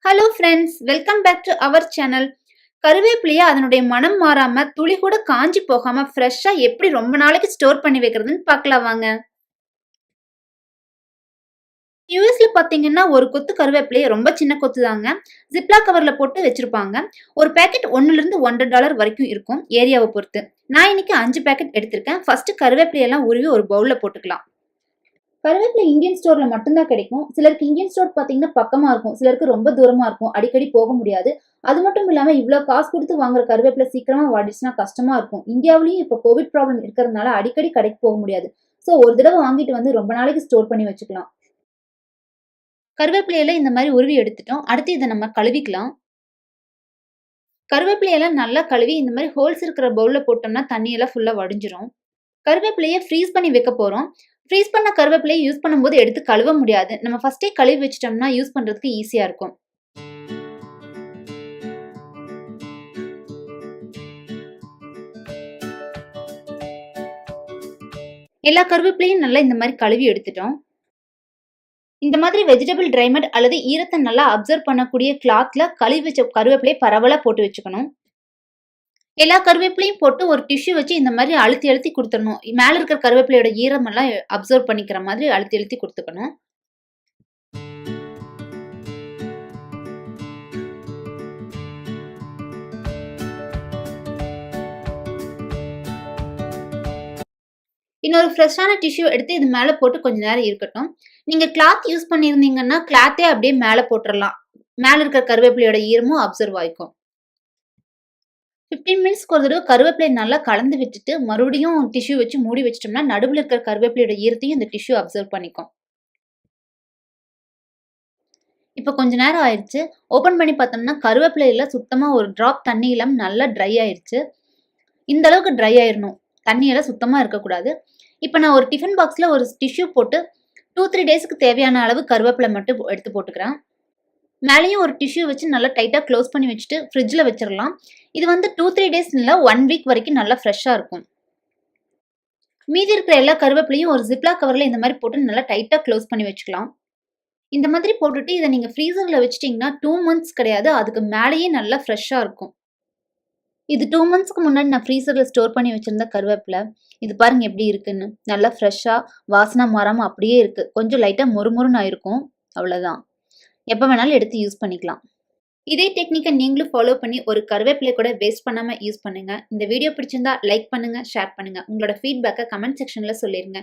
Hello friends, welcome back to our channel. கருவேப்பிலையை அதனுடைய மனம் மாறாம துளி கூட காஞ்சி போகாம ஃப்ரெஷ்ஷா எப்படி ரொம்ப நாளைக்கு ஸ்டோர் பண்ணி வைக்கிறதுன்னு பார்க்கலாம் வாங்க. யூஎஸ்ல பாத்தீங்கன்னா ஒரு கொத்து கருவேப்பிலையை ரொம்ப சின்ன கொத்து தாங்க ஜிப்லா கவர்ல போட்டு வச்சிருப்பாங்க. ஒரு பேக்கெட் $1 to $1 வரைக்கும் இருக்கும் ஏரியாவை பொறுத்து. நான் இன்னைக்கு 5 பேக்கெட் எடுத்திருக்கேன். ஃபர்ஸ்ட் கருவேப்பிலையெல்லாம் உருவி ஒரு பவுல்ல போட்டுக்கலாம். கருவேப்பிலை இந்தியன் ஸ்டோர்ல மட்டும்தான் கிடைக்கும். சிலருக்கு இந்தியன் ஸ்டோர் பாத்தீங்கன்னா பக்கமா இருக்கும், சிலருக்கு ரொம்ப தூரமா இருக்கும், அடிக்கடி போக முடியாது. அது மட்டும் இல்லாம இவ்வளவு காசு கொடுத்து வாங்குற கருவேப்பிலை சீக்கிரமா வாடிச்சுன்னா கஷ்டமா இருக்கும். இந்தியாவிலயும் இப்ப கோவிட் ப்ராப்ளம் இருக்கிறதுனால அடிக்கடி கடைக்கு போக முடியாது. சோ ஒரு தடவை வாங்கிட்டு வந்து ரொம்ப நாளைக்கு ஸ்டோர் பண்ணி வச்சுக்கலாம். கருவேப்பிலையில இந்த மாதிரி உருவி எடுத்துட்டோம். அடுத்து இதை நம்ம கழுவிக்கலாம். கருவேப்பிலையெல்லாம் நல்லா கழுவி இந்த மாதிரி ஹோல்ஸ் இருக்கிற பவுல்ல போட்டோம்னா தண்ணி எல்லாம் ஃபுல்லா வடிஞ்சிரும். கருவேப்பிலையை ஃப்ரீஸ் பண்ணி வைக்க போறோம். ஃப்ரீஸ் பண்ண கருவேப்பிலையை யூஸ் பண்ணும்போது எடுத்து கழுவ முடியாது. நம்ம ஃபர்ஸ்டே கழுவி வச்சிட்டோம்னா யூஸ் பண்றதுக்கு ஈஸியா இருக்கும். எல்லா கருவேப்பிலையும் நல்லா இந்த மாதிரி கழுவி எடுத்துட்டோம். இந்த மாதிரி வெஜிடபிள் ட்ரைமட் அல்லது ஈரத்தை நல்லா அப்சர்வ் பண்ணக்கூடிய கிளாத்ல கழுவி வச்ச கருவேப்பிலையை பரவலா போட்டு வச்சுக்கணும். எல்லா கருவேப்பிலையும் போட்டு ஒரு டிஷ்யூ வச்சு இந்த மாதிரி அழுத்தி அழுத்தி கொடுத்துடணும். மேல இருக்கிற கருவேப்பிலையோட ஈரமெல்லாம் அப்சர்வ் பண்ணிக்கிற மாதிரி அழுத்தி அழுத்தி கொடுத்துக்கணும். இன்னொரு ஃப்ரெஷ்ஷான டிஷ்யூ எடுத்து இது மேல போட்டு கொஞ்ச நேரம் இருக்கட்டும். நீங்க கிளாத் யூஸ் பண்ணியிருந்தீங்கன்னா கிளாத்தே அப்படியே மேல போட்டுடலாம். மேல இருக்கிற கருவேப்பிலையோட ஈரமும் அப்சர்வ் ஆயிக்கும். 15 மினிட்ஸ்க்கு ஒரு தடவை கருவேப்பிலை நல்லா கலந்து விட்டுட்டு மறுபடியும் டிஷ்யூ வச்சு மூடி வச்சிட்டோம்னா நடுவில் இருக்கிற கருவேப்பிலையோட ஈரத்தையும் இந்த டிஷ்யூ அப்சர்வ் பண்ணிக்கும். இப்போ கொஞ்ச நேரம் ஆயிடுச்சு. ஓபன் பண்ணி பார்த்தோம்னா கருவேப்பிலையில சுத்தமா ஒரு டிராப் தண்ணி இல்லாம நல்லா ட்ரை ஆயிடுச்சு. இந்த அளவுக்கு ட்ரை ஆயிடணும். தண்ணியெல்லாம் சுத்தமா இருக்கக்கூடாது. இப்போ நான் ஒரு டிஃபன் பாக்ஸ்ல ஒரு டிஷ்யூ போட்டு 2-3 டேஸ்க்கு தேவையான அளவு கருவேப்பிலை மட்டும் எடுத்து போட்டுக்கிறேன். மேலேயும் ஒரு டிஷ்யூ வச்சு நல்லா டைட்டா க்ளோஸ் பண்ணி வச்சுட்டு ஃப்ரிட்ஜில் வச்சிடலாம். இது வந்து 2-3 டேஸ் இல்லை 1 வீக் வரைக்கும் நல்லா ஃப்ரெஷ்ஷாக இருக்கும். மீதி இருக்கிற எல்லா கருவேப்பிலையும் ஒரு ஜிப்லா கவரில் இந்த மாதிரி போட்டு நல்லா டைட்டாக க்ளோஸ் பண்ணி வச்சுக்கலாம். இந்த மாதிரி போட்டுட்டு இதை நீங்கள் ஃப்ரீசரில் வச்சிட்டிங்கன்னா 2 months கிடையாது, அதுக்கு மேலேயே நல்லா ஃப்ரெஷ்ஷாக இருக்கும். இது 2 monthsக்கு முன்னாடி நான் ஃப்ரீசரில் ஸ்டோர் பண்ணி வச்சிருந்த கருவேப்பிலை. இது பாருங்க எப்படி இருக்குன்னு. நல்லா ஃப்ரெஷ்ஷாக வாசனை மாறாமல் அப்படியே இருக்கு. கொஞ்சம் லைட்டாக மொறுமொறுன்னு ஆயிருக்கும், அவ்வளோதான். எப்போ வேணாலும் எடுத்து யூஸ் பண்ணிக்கலாம். இதே டெக்னிக்கை நீங்களும் ஃபாலோ பண்ணி ஒரு கருவேப்பிலை கூட வேஸ்ட் பண்ணாம யூஸ் பண்ணுங்க. இந்த வீடியோ பிடிச்சிருந்தா லைக் பண்ணுங்க, ஷேர் பண்ணுங்க. உங்களோட ஃபீட்பேக்கை கமெண்ட் செக்ஷன்ல சொல்லிருங்க.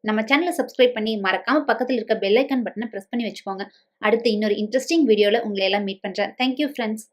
நம்ம சேனலை சப்ஸ்கிரைப் பண்ணி மறக்காம பக்கத்தில் இருக்க பெல் ஐக்கான் பட்டனை பிரஸ் பண்ணி வச்சுக்கோங்க. அடுத்து இன்னொரு இன்ட்ரெஸ்டிங் வீடியோல உங்களை எல்லாம் மீட் பண்றேன். Thank you friends.